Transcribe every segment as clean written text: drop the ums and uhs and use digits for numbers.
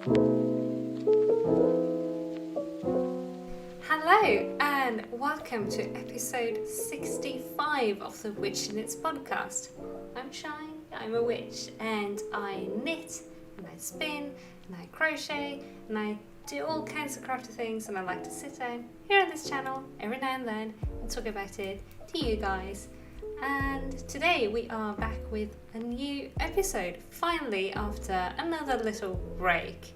Hello and welcome to episode 65 of the Witch Knits podcast. I'm Shaiyeh, I'm a witch, and I knit and I spin and I crochet and I do all kinds of crafty things, and I like to sit down here on this channel every now and then and talk about it to you guys. And today we are back with a new episode, finally, after another little break.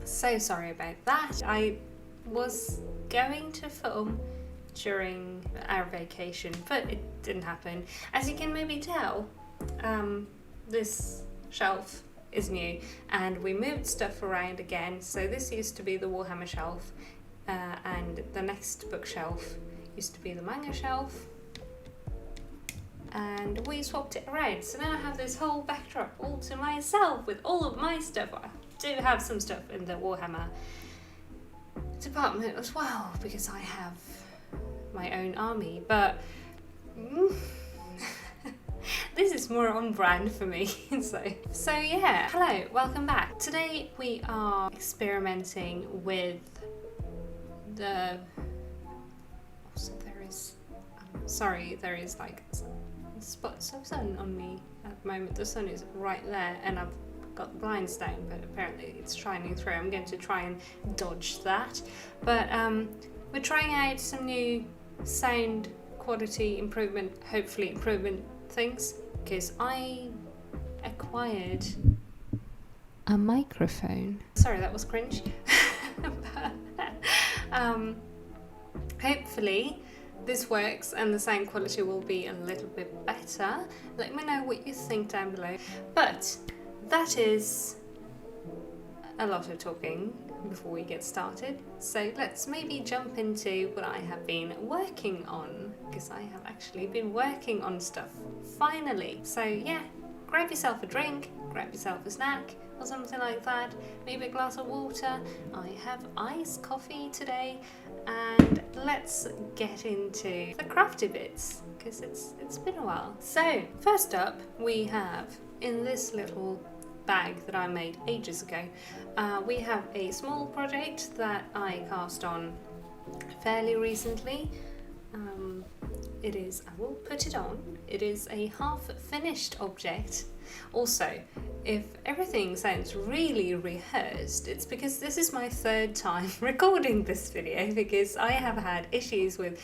So sorry about that. I was going to film during our vacation, but it didn't happen. As you can maybe tell, this shelf is new and we moved stuff around again. So this used to be the Warhammer shelf, and the next bookshelf used to be the manga shelf, and we swapped it around. So now I have this whole backdrop all to myself with all of my stuff. I do have some stuff in the Warhammer department as well because I have my own army, but this is more on brand for me. so yeah, hello, welcome back. Today we are experimenting with the there is like spots of sun on me at the moment. The sun is right there and I've got the blinds down, but apparently it's shining through. I'm going to try and dodge that, but we're trying out some new sound quality improvement, hopefully improvement things, because I acquired a microphone. Sorry, that was cringe. But, hopefully this works and the sound quality will be a little bit better. Let me know what you think down below. But that is a lot of talking before we get started. So let's maybe jump into what I have been working on, because I have actually been working on stuff finally. So yeah, grab yourself a drink, grab yourself a snack or something like that, maybe a glass of water. I have iced coffee today, and let's get into the crafty bits because it's been a while. So first up, we have in this little bag that I made ages ago, we have a small project that I cast on fairly recently. I will put it on. It is a half finished object. Also, if everything sounds really rehearsed, it's because this is my third time recording this video, because I have had issues with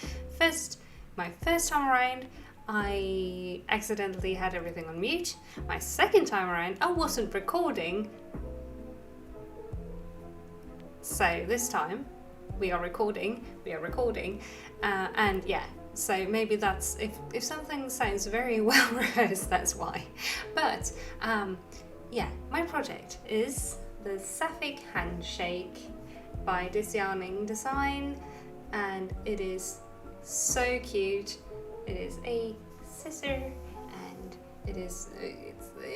my first time around I accidentally had everything on mute. My second time around I wasn't recording. So this time we are recording, and yeah, so maybe that's, if something sounds very well rehearsed, that's why. But yeah, my project is the Sapphic Handshake by Disyarning Designs, and it is so cute. It is a scissor, and it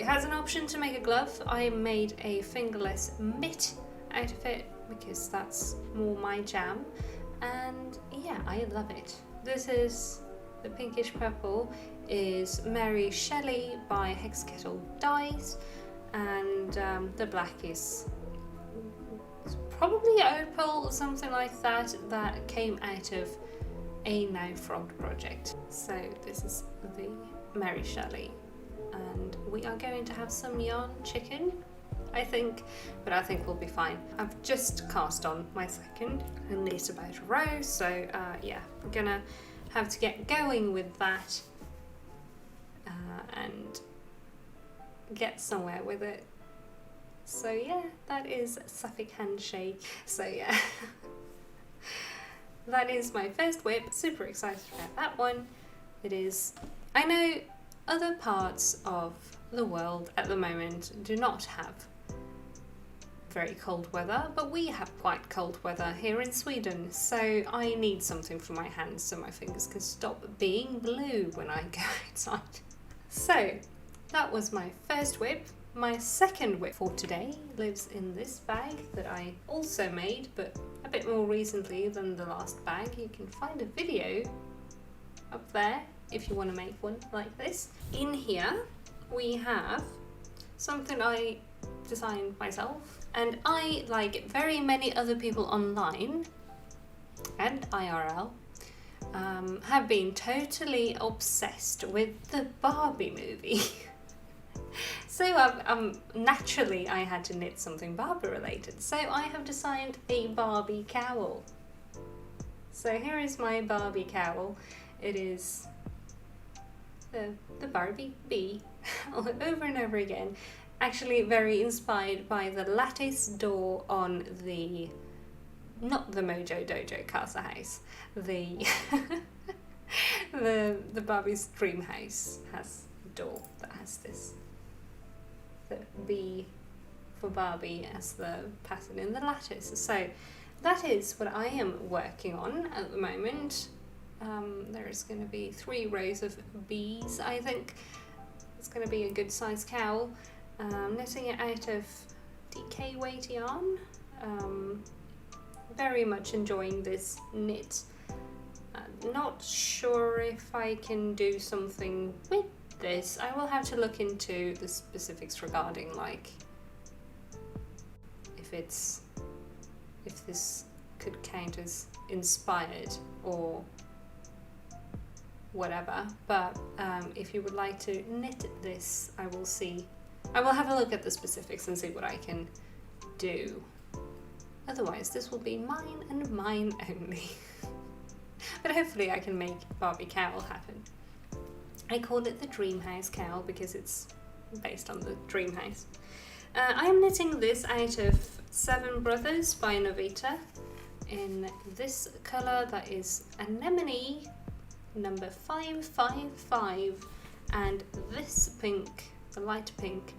has an option to make a glove. I made a fingerless mitt out of it because that's more my jam, and yeah, I love it. This is the pinkish purple is Mary Shelley by Hex Kettle Dye, and the black is probably Opal or something like that, that came out of a Now Frog project. So this is the Mary Shelley, and we are going to have some yarn chicken, I think, but I think we'll be fine. I've just cast on my second and knit about a row, so yeah, I'm gonna have to get going with that and get somewhere with it. So yeah, that is Sapphic Handshake. So yeah. That is my first whip. Super excited about that one. It is, I know other parts of the world at the moment do not have very cold weather, but we have quite cold weather here in Sweden, so I need something for my hands so my fingers can stop being blue when I go outside. So that was my first whip. My second whip for today lives in this bag that I also made, but a bit more recently than the last bag. You can find a video up there if you want to make one like this. In here we have something I designed myself, and I, like very many other people online and IRL, have been totally obsessed with the Barbie movie. So naturally I had to knit something Barbie related, so I have designed a Barbie cowl. So here is my Barbie cowl. It is the Barbie bee over and over again. Actually very inspired by the lattice door on the, not the Mojo Dojo Casa house, the the Barbie's Dreamhouse has a door that has this, the bee for Barbie as the pattern in the lattice. So that is what I am working on at the moment. There is going to be 3 rows of bees. I think it's going to be a good size cowl. Knitting it out of DK weight yarn. Very much enjoying this knit. Not sure if I can do something with this. I will have to look into the specifics regarding, like, if this could count as inspired or whatever, but if you would like to knit this, I will have a look at the specifics and see what I can do. Otherwise this will be mine and mine only. But hopefully I can make Barbie cowl happen. I called it the Dreamhouse cowl because it's based on the Dreamhouse. I am knitting this out of 7 Brothers by Novita in this colour that is Anemone number 555, and this pink, the light pink,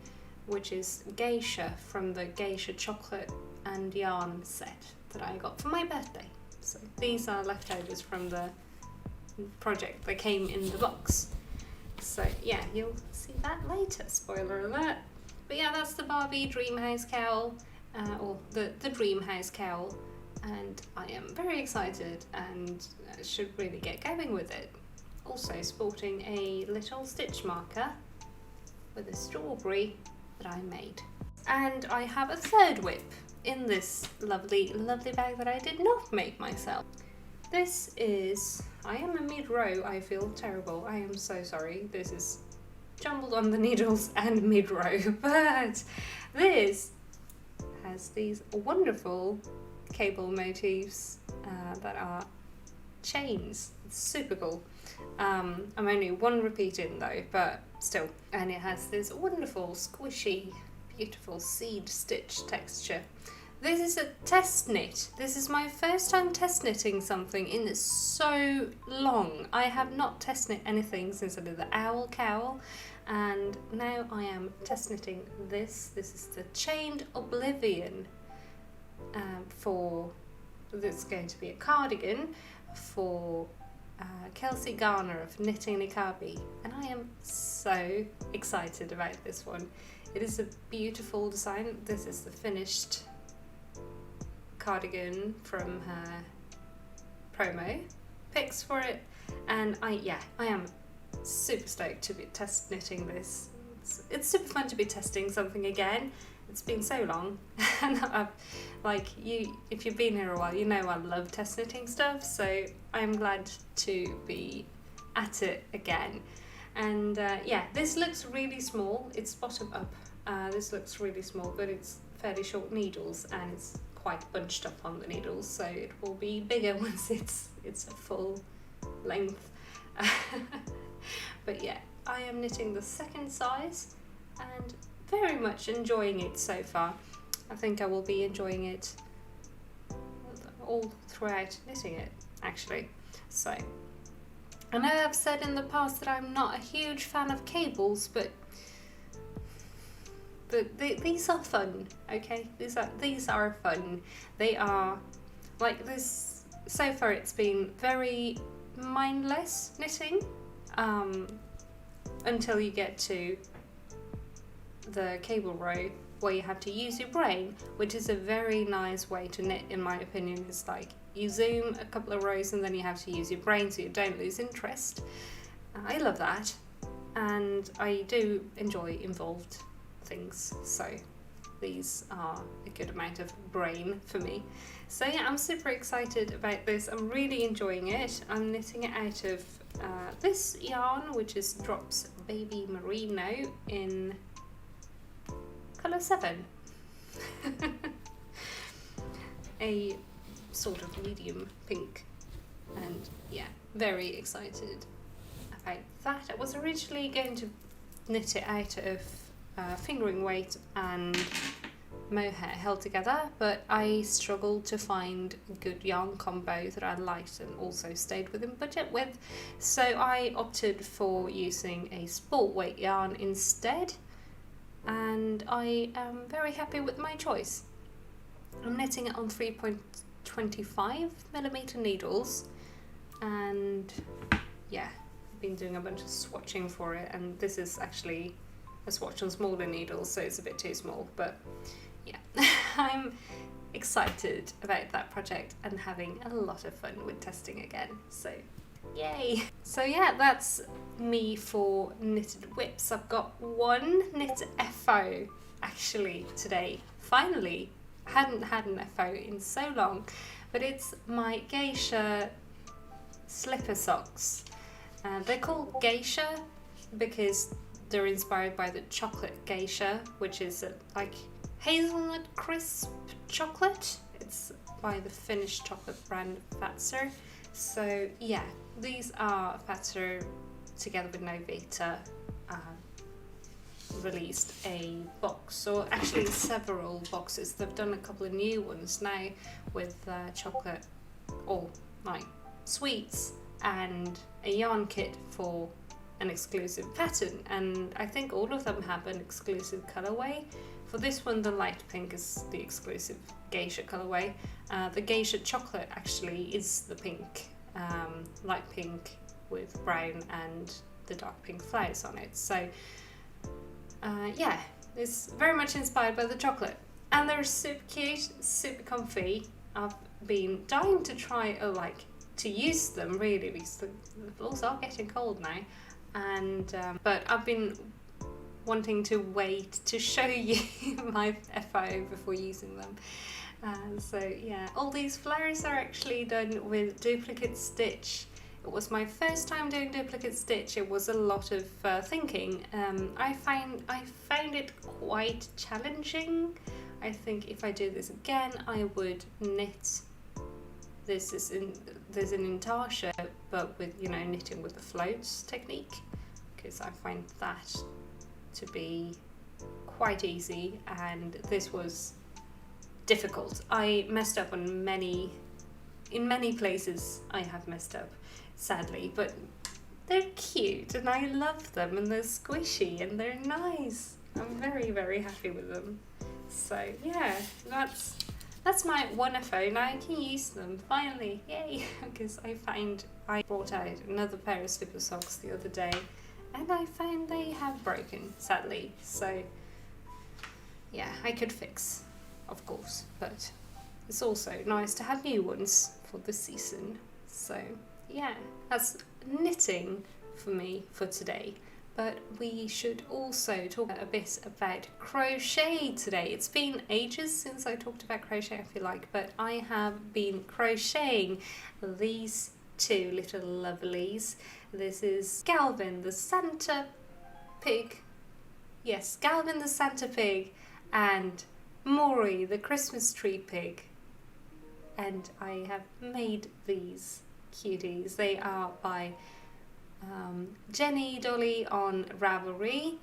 which is Geisha from the Geisha chocolate and yarn set that I got for my birthday. So these are leftovers from the project that came in the box. So yeah, you'll see that later, spoiler alert. But yeah, that's the Barbie Dreamhouse cowl, or the Dreamhouse cowl, and I am very excited and should really get going with it. Also sporting a little stitch marker with a strawberry that I made. And I have a third whip in this lovely, lovely bag that I did not make myself. This is, I am a mid-row, I feel terrible, I am so sorry. This is jumbled on the needles and mid-row, but this has these wonderful cable motifs that are chains. It's super cool. I'm only 1 repeat in though, but still. And it has this wonderful squishy, beautiful seed stitch texture. This is a test knit. This is my first time test knitting something in so long. I have not test knit anything since I did the owl cowl, and now I am test knitting this. This is the chained Oblivion this is going to be a cardigan for Kelcey Garner of KnittingNiqabi, and I am so excited about this one. It is a beautiful design. This is the finished cardigan from her promo pics for it, and I am super stoked to be test knitting this. It's super fun to be testing something again. It's been so long, and if you've been here a while, you know I love test knitting stuff, so I'm glad to be at it again. And yeah, this looks really small. It's bottom up. This looks really small, but it's fairly short needles, and it's quite bunched up on the needles, so it will be bigger once it's a full length. But yeah, I am knitting the second size and very much enjoying it so far. I think I will be enjoying it all throughout knitting it, actually. So I know I've said in the past that I'm not a huge fan of cables, but these are fun, okay? These are fun. They are like this. So far it's been very mindless knitting until you get to the cable row where you have to use your brain, which is a very nice way to knit, in my opinion. It's like you zoom a couple of rows and then you have to use your brain so you don't lose interest. I love that, and I do enjoy involved things, so these are a good amount of brain for me. So yeah, I'm super excited about this. I'm really enjoying it. I'm knitting it out of this yarn, which is Drops Baby Merino in colour 7. A sort of medium pink, and yeah, very excited about that. I was originally going to knit it out of fingering weight and mohair held together, but I struggled to find a good yarn combo that I liked and also stayed within budget with, so I opted for using a sport weight yarn instead, and I am very happy with my choice. I'm knitting it on 3.25mm needles, and yeah, I've been doing a bunch of swatching for it, and this is actually a swatch on smaller needles, so it's a bit too small, but yeah. I'm excited about that project and having a lot of fun with testing again, so yay! So yeah, that's me for knitted whips. I've got one knit FO actually today, finally. I hadn't had an FO in so long, but it's my Geisha slipper socks. They're called Geisha because they're inspired by the chocolate geisha, which is like hazelnut crisp chocolate. It's by the Finnish chocolate brand Fazer. So yeah, these are Fazer together with Novita released a box, or actually several boxes. They've done a couple of new ones now with chocolate, or like sweets, and a yarn kit for an exclusive pattern, and I think all of them have an exclusive colorway. For this one, the light pink is the exclusive geisha colorway. The geisha chocolate actually is the pink, light pink with brown and the dark pink flowers on it. So yeah, it's very much inspired by the chocolate, and they're super cute, super comfy. I've been dying to try to use them really, because the floors are getting cold now. And but I've been wanting to wait to show you my FO before using them. So yeah, all these flowers are actually done with duplicate stitch. It was my first time doing duplicate stitch. It was a lot of thinking. I found it quite challenging. I think if I do this again, I would knit there's an intarsia, but with, you know, knitting with the floats technique, because I find that to be quite easy, and this was difficult. I messed up on in many places. I have messed up, sadly, but they're cute and I love them, and they're squishy and they're nice. I'm very, very happy with them. So yeah, that's my one FO. Now I can use them finally, yay! Because I brought out another pair of slipper socks the other day, and I found they have broken, sadly. So yeah, I could fix, of course, but it's also nice to have new ones for the season. So yeah, that's knitting for me for today. But we should also talk a bit about crochet today. It's been ages since I talked about crochet, I feel like, but I have been crocheting these two little lovelies. This is Galvin the Santa Pig. Yes, Galvin the Santa Pig, and Mori the Christmas Tree Pig. And I have made these cuties. They are by Jennie Dolly on Ravelry,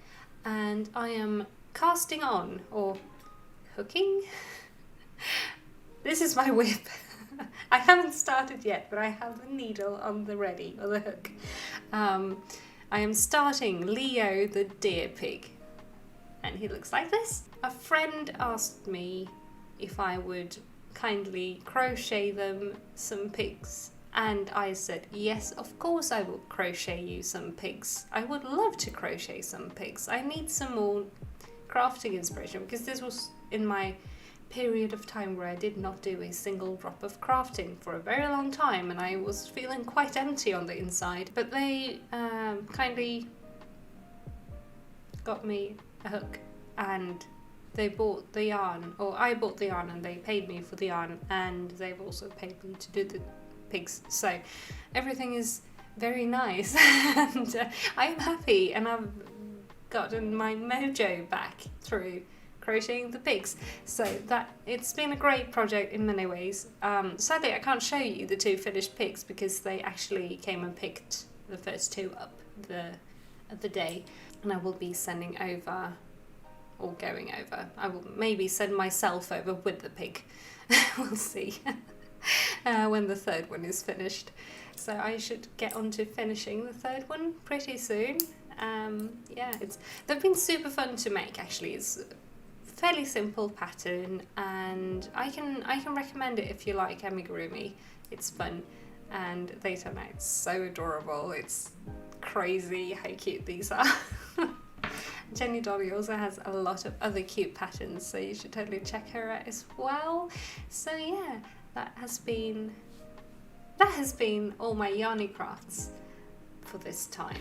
and I am casting on, or hooking. This is my whip. I haven't started yet, but I have the needle on the ready, or the hook. I am starting Leo the deer pig, and he looks like this. A friend asked me if I would kindly crochet them some pigs, and I said, yes, of course I will crochet you some pigs. I would love to crochet some pigs. I need some more crafting inspiration, because this was in my period of time where I did not do a single drop of crafting for a very long time, and I was feeling quite empty on the inside. But they kindly got me a hook and they bought the yarn, or I bought the yarn and they paid me for the yarn, and they've also paid me to do the pigs. So everything is very nice and I am happy, and I've gotten my mojo back through crocheting the pigs. So that it's been a great project in many ways. Sadly I can't show you the 2 finished pigs because they actually came and picked the first 2 up the day, and I will be sending over, or going over. I will maybe send myself over with the pig. We'll see when the 3rd one is finished. So I should get on to finishing the 3rd one pretty soon. Yeah, they've been super fun to make actually. It's a fairly simple pattern, and I can recommend it if you like amigurumi. It's fun and they turn out so adorable. It's crazy how cute these are. Jennie Dolly also has a lot of other cute patterns, so you should totally check her out as well. So yeah, that has been all my yarny crafts for this time.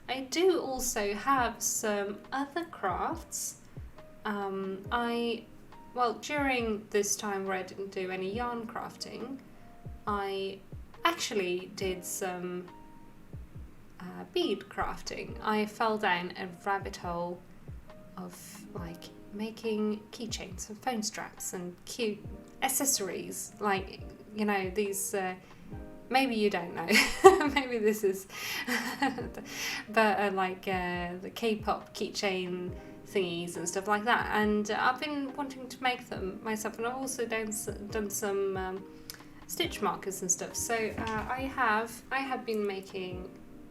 I do also have some other crafts. During this time where I didn't do any yarn crafting, I actually did some bead crafting. I fell down a rabbit hole of like making keychains and phone straps and cute accessories, like, you know, these maybe you don't know, maybe this is but like the K-pop keychain thingies and stuff like that, and I've been wanting to make them myself, and I've also done some stitch markers and stuff. So I have been making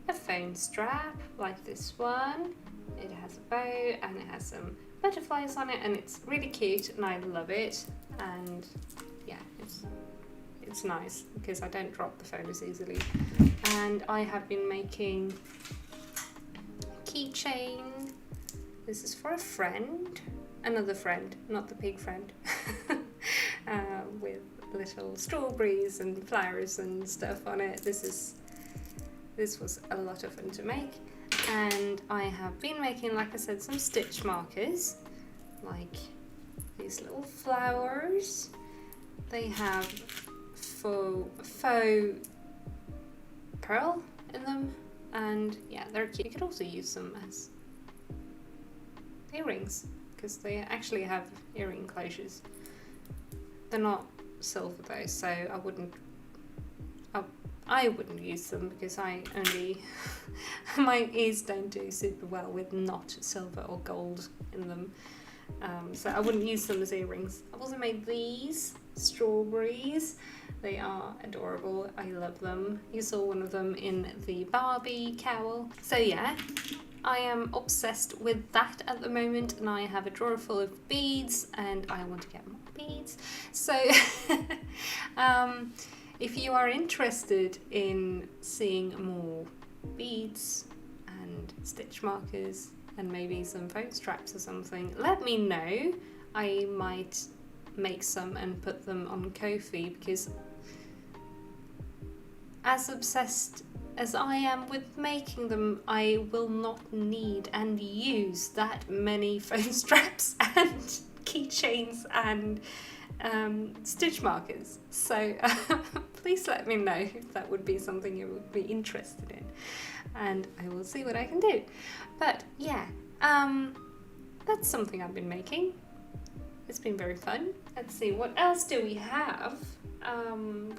a phone strap like this one. It has a bow and it has some butterflies on it, and it's really cute and I love it. And yeah, it's nice because I don't drop the phone as easily. And I have been making a keychain. This is for a friend, another friend, not the pig friend, with little strawberries and flowers and stuff on it. This was a lot of fun to make. And I have been making, like I said, some stitch markers, like these little flowers. They have faux pearl in them, and yeah, they're cute. You could also use them as earrings because they actually have earring closures. They're not silver though, so I wouldn't use them because I only my ears don't do super well with not silver or gold in them, so I wouldn't use them as earrings. I've also made these strawberries. They are adorable. I love them. You saw one of them in the Barbie cowl. So yeah, I am obsessed with that at the moment, and I have a drawer full of beads and I want to get more beads. So if you are interested in seeing more beads and stitch markers and maybe some phone straps or something, let me know. I might make some and put them on Ko-fi, because as obsessed as I am with making them, I will not need and use that many phone straps and keychains and stitch markers. So please let me know if that would be something you would be interested in, and I will see what I can do. But yeah, that's something I've been making. It's been very fun. Let's see, what else do we have?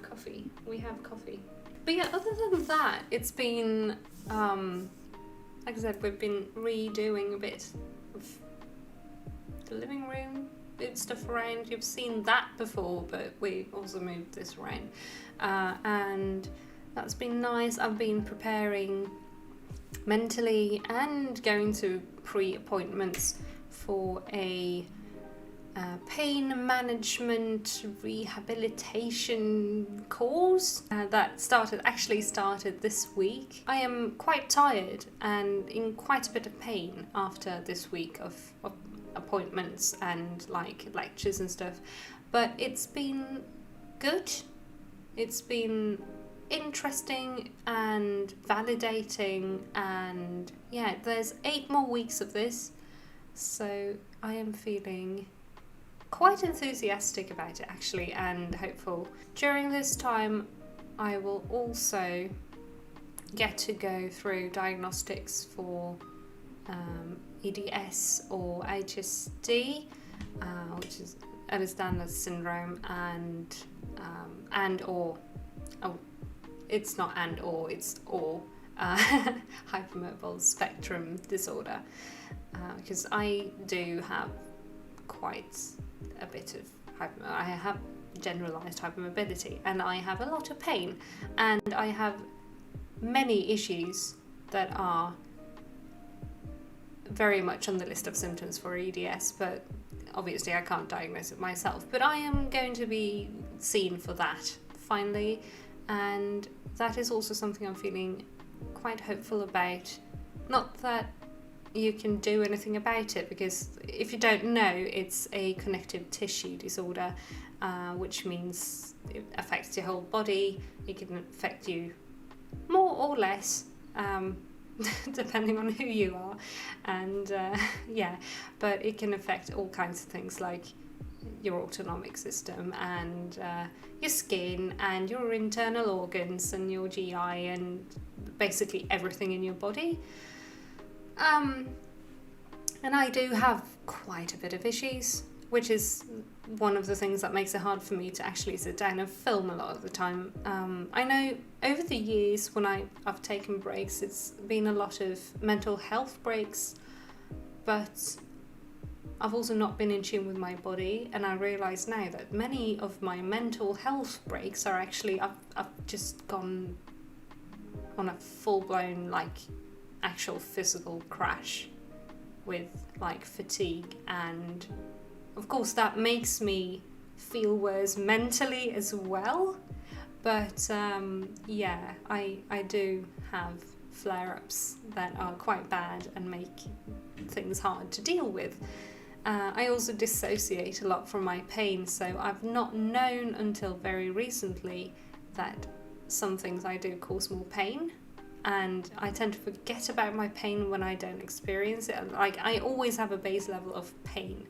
Coffee. We have coffee. But yeah, other than that, it's been, like I said, we've been redoing a bit of the living room, moved stuff around. You've seen that before, but we also moved this around. And that's been nice. I've been preparing mentally and going to pre-appointments for a pain management rehabilitation course that actually started this week. I am quite tired and in quite a bit of pain after this week of appointments and like lectures and stuff, but it's been good. It's been interesting and validating, and yeah, there's 8 more weeks of this, so I am feeling quite enthusiastic about it actually, and hopeful. During this time I will also get to go through diagnostics for EDS or HSD, which is Ehlers-Danlos syndrome, and or, oh, it's not and or, it's or, hypermobile spectrum disorder, because I do have quite a bit of I have generalized hypermobility, and I have a lot of pain, and I have many issues that are very much on the list of symptoms for EDS, but obviously I can't diagnose it myself. But I am going to be seen for that finally, and that is also something I'm feeling quite hopeful about. Not that you can do anything about it, because if you don't know, it's a connective tissue disorder, which means it affects your whole body. It can affect you more or less, depending on who you are, and yeah, but it can affect all kinds of things like your autonomic system and your skin and your internal organs and your GI and basically everything in your body. And I do have quite a bit of issues, which is one of the things that makes it hard for me to actually sit down and film a lot of the time. I know over the years when I've taken breaks, it's been a lot of mental health breaks, but I've also not been in tune with my body, and I realise now that many of my mental health breaks are actually, I've just gone on a full-blown, like, actual physical crash with, like, fatigue, and of course that makes me feel worse mentally as well, but yeah, I do have flare-ups that are quite bad and make things hard to deal with. I also dissociate a lot from my pain, so I've not known until very recently that some things I do cause more pain, and I tend to forget about my pain when I don't experience it. Like, I always have a base level of pain.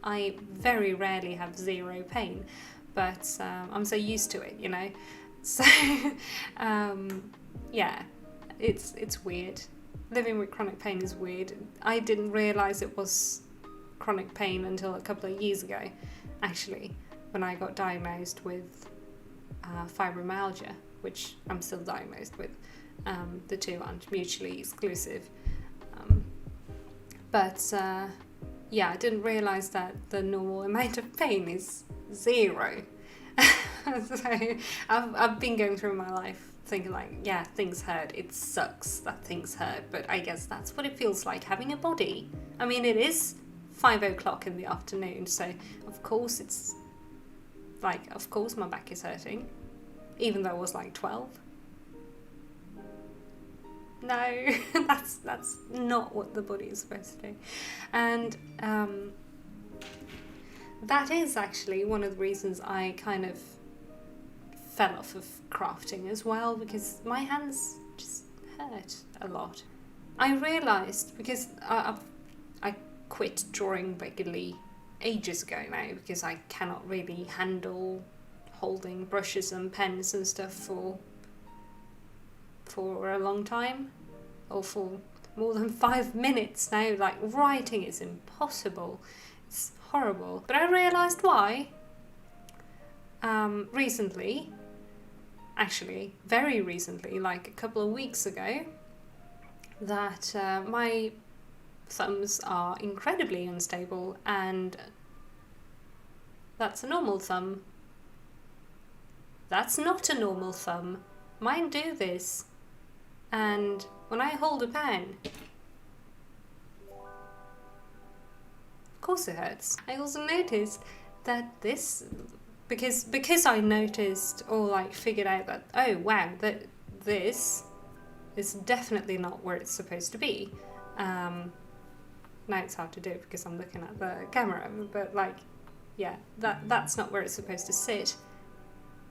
I very rarely have zero pain, but I'm so used to it, you know. So yeah, it's weird. Living with chronic pain is weird. I didn't realise it was chronic pain until a couple of years ago, actually, when I got diagnosed with fibromyalgia, which I'm still diagnosed with. The two aren't mutually exclusive. But yeah, I didn't realise that the normal amount of pain is 0. So I've been going through my life thinking like, yeah, things hurt. It sucks that things hurt, but I guess that's what it feels like having a body. I mean, it is 5 o'clock in the afternoon, so of course it's like, of course my back is hurting, even though it was like 12. No, that's not what the body is supposed to do. And that is actually one of the reasons I kind of fell off of crafting as well, because my hands just hurt a lot. I realised, because I quit drawing regularly ages ago now, because I cannot really handle holding brushes and pens and stuff for a long time, or for more than 5 minutes now. Like, writing is impossible. It's horrible. But I realised why recently, actually very recently, like a couple of weeks ago, that my thumbs are incredibly unstable, and that's a normal thumb. That's not a normal thumb. Mine do this. And when I hold a pen, of course it hurts. I also noticed that this, because I noticed, or like figured out that, oh wow, that this is definitely not where it's supposed to be. Now it's hard to do because I'm looking at the camera, but like, yeah, that's not where it's supposed to sit.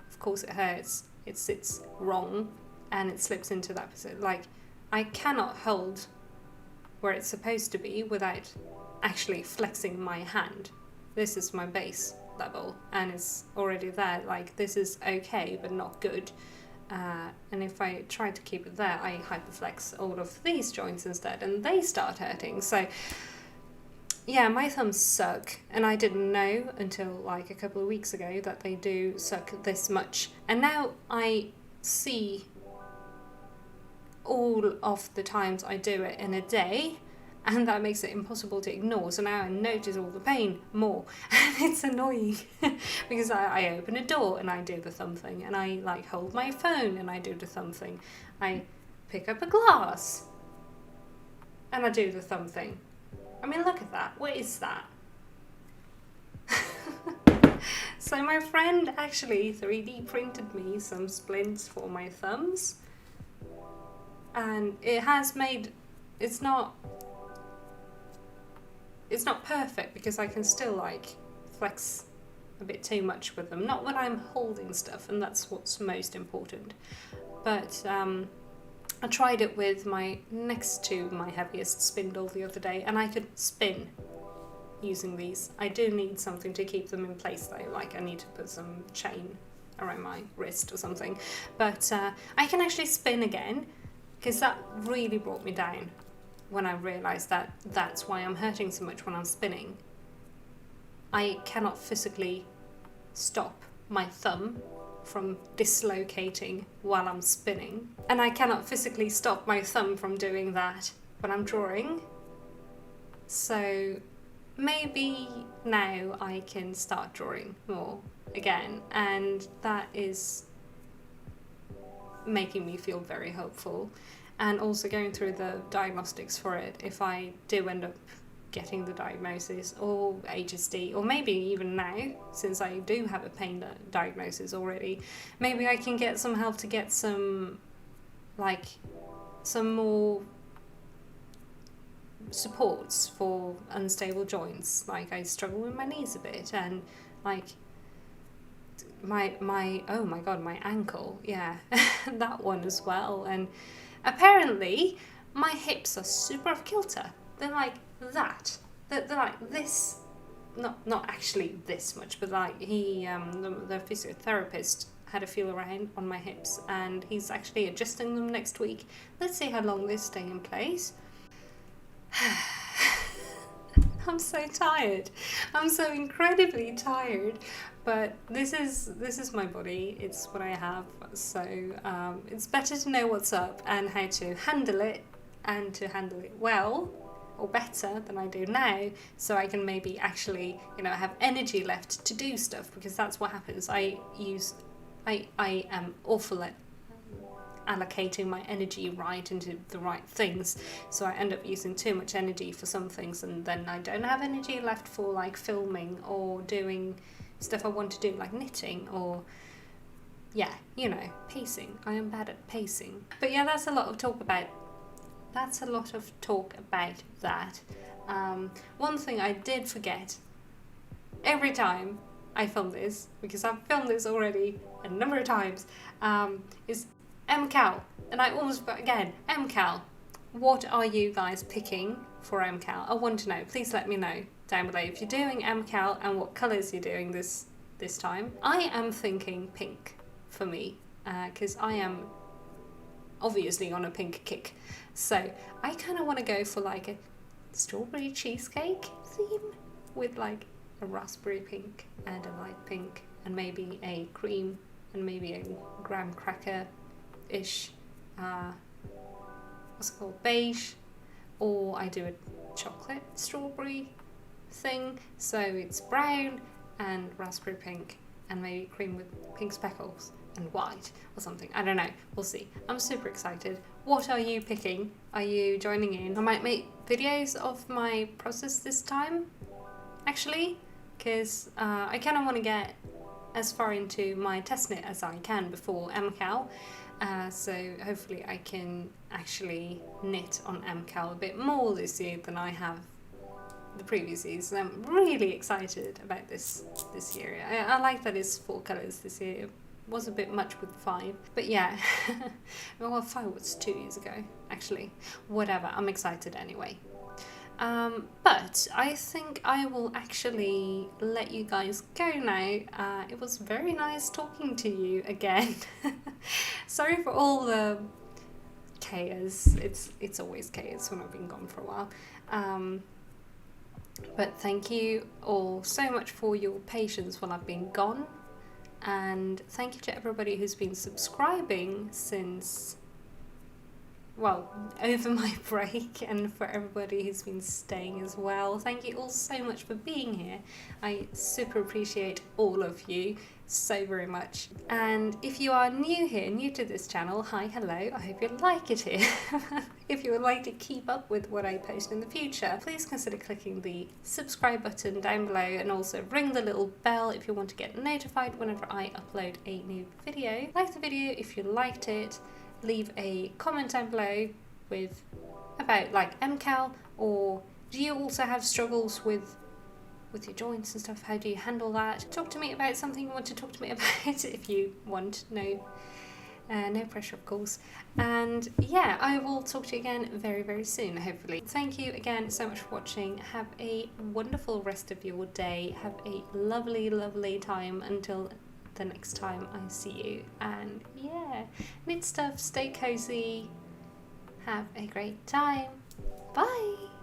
Of course it hurts. It sits wrong, and it slips into that position. Like, I cannot hold where it's supposed to be without actually flexing my hand. This is my base level and it's already there. Like, this is okay but not good. And if I try to keep it there, I hyperflex all of these joints instead and they start hurting. So yeah, my thumbs suck, and I didn't know until like a couple of weeks ago that they do suck this much. And now I see all of the times I do it in a day, and that makes it impossible to ignore. So now I notice all the pain more, and it's annoying because I open a door and I do the thumb thing, and I like hold my phone and I do the thumb thing. I pick up a glass and I do the thumb thing. I mean, look at that. What is that? So my friend actually 3D printed me some splints for my thumbs, and it has made, it's not perfect because I can still like flex a bit too much with them. Not when I'm holding stuff, and that's what's most important. But I tried it with my next to my heaviest spindle the other day, and I could spin using these. I do need something to keep them in place though, like I need to put some chain around my wrist or something. But I can actually spin again, because that really brought me down when I realised that that's why I'm hurting so much when I'm spinning. I cannot physically stop my thumb from dislocating while I'm spinning, and I cannot physically stop my thumb from doing that when I'm drawing. So maybe now I can start drawing more again, and that is making me feel very hopeful. And also going through the diagnostics for it, if I do end up getting the diagnosis, or HSD, or maybe even now, since I do have a pain diagnosis already, maybe I can get some help to get some, like, some more supports for unstable joints. Like, I struggle with my knees a bit, and like my oh my god, my ankle, yeah, that one as well. And apparently my hips are super off kilter. They're like that. They're like this, not actually this much, but like he, the physiotherapist had a feel around on my hips, and he's actually adjusting them next week. Let's see how long they stay in place. I'm so tired. I'm so incredibly tired. But this is my body. It's what I have. So it's better to know what's up and how to handle it, and to handle it well, or better than I do now, so I can maybe actually, you know, have energy left to do stuff, because that's what happens. I am awful at allocating my energy right into the right things, so I end up using too much energy for some things, and then I don't have energy left for like filming or doing stuff I want to do, like knitting, or yeah, you know, pacing. I am bad at pacing. But yeah, that's a lot of talk about that. One thing I did forget every time I film this, because I've filmed this already a number of times, is MKAL. And I always forgot again, MKAL. What are you guys picking for MKAL? I want to know. Please let me know down below if you're doing MKAL and what colours you're doing this time. I am thinking pink for me, because I am obviously on a pink kick. So I kind of want to go for like a strawberry cheesecake theme with like a raspberry pink and a light pink, and maybe a cream, and maybe a graham cracker-ish, what's it called, beige, or I do a chocolate strawberry thing, so it's brown and raspberry pink, and maybe cream with pink speckles and white or something. I don't know, we'll see. I'm super excited. What are you picking? Are you joining in? I might make videos of my process this time, actually, because I kind of want to get as far into my test knit as I can before MKAL, so hopefully I can actually knit on MKAL a bit more this year than I have the previous years. So I'm really excited about this year. I like that it's 4 colours this year. It was a bit much with 5, but yeah. Well, 5 was 2 years ago, actually. Whatever, I'm excited anyway. But I think I will actually let you guys go now. It was very nice talking to you again. Sorry for all the chaos. It's always chaos when I've been gone for a while. But thank you all so much for your patience while I've been gone. And thank you to everybody who's been subscribing since, well, over my break, and for everybody who's been staying as well. Thank you all so much for being here. I super appreciate all of you so very much. And if you are new here, new to this channel, hi, hello, I hope you like it here. If you would like to keep up with what I post in the future, please consider clicking the subscribe button down below, and also ring the little bell if you want to get notified whenever I upload a new video. Like the video if you liked it. Leave a comment down below with about like MKAL, or do you also have struggles with your joints and stuff? How do you handle that? Talk to me about something you want to talk to me about if you want. No pressure, of course. And yeah, I will talk to you again very, very soon, hopefully. Thank you again so much for watching. Have a wonderful rest of your day. Have a lovely, lovely time until the next time I see you. And yeah, knit stuff, stay cozy, have a great time. Bye.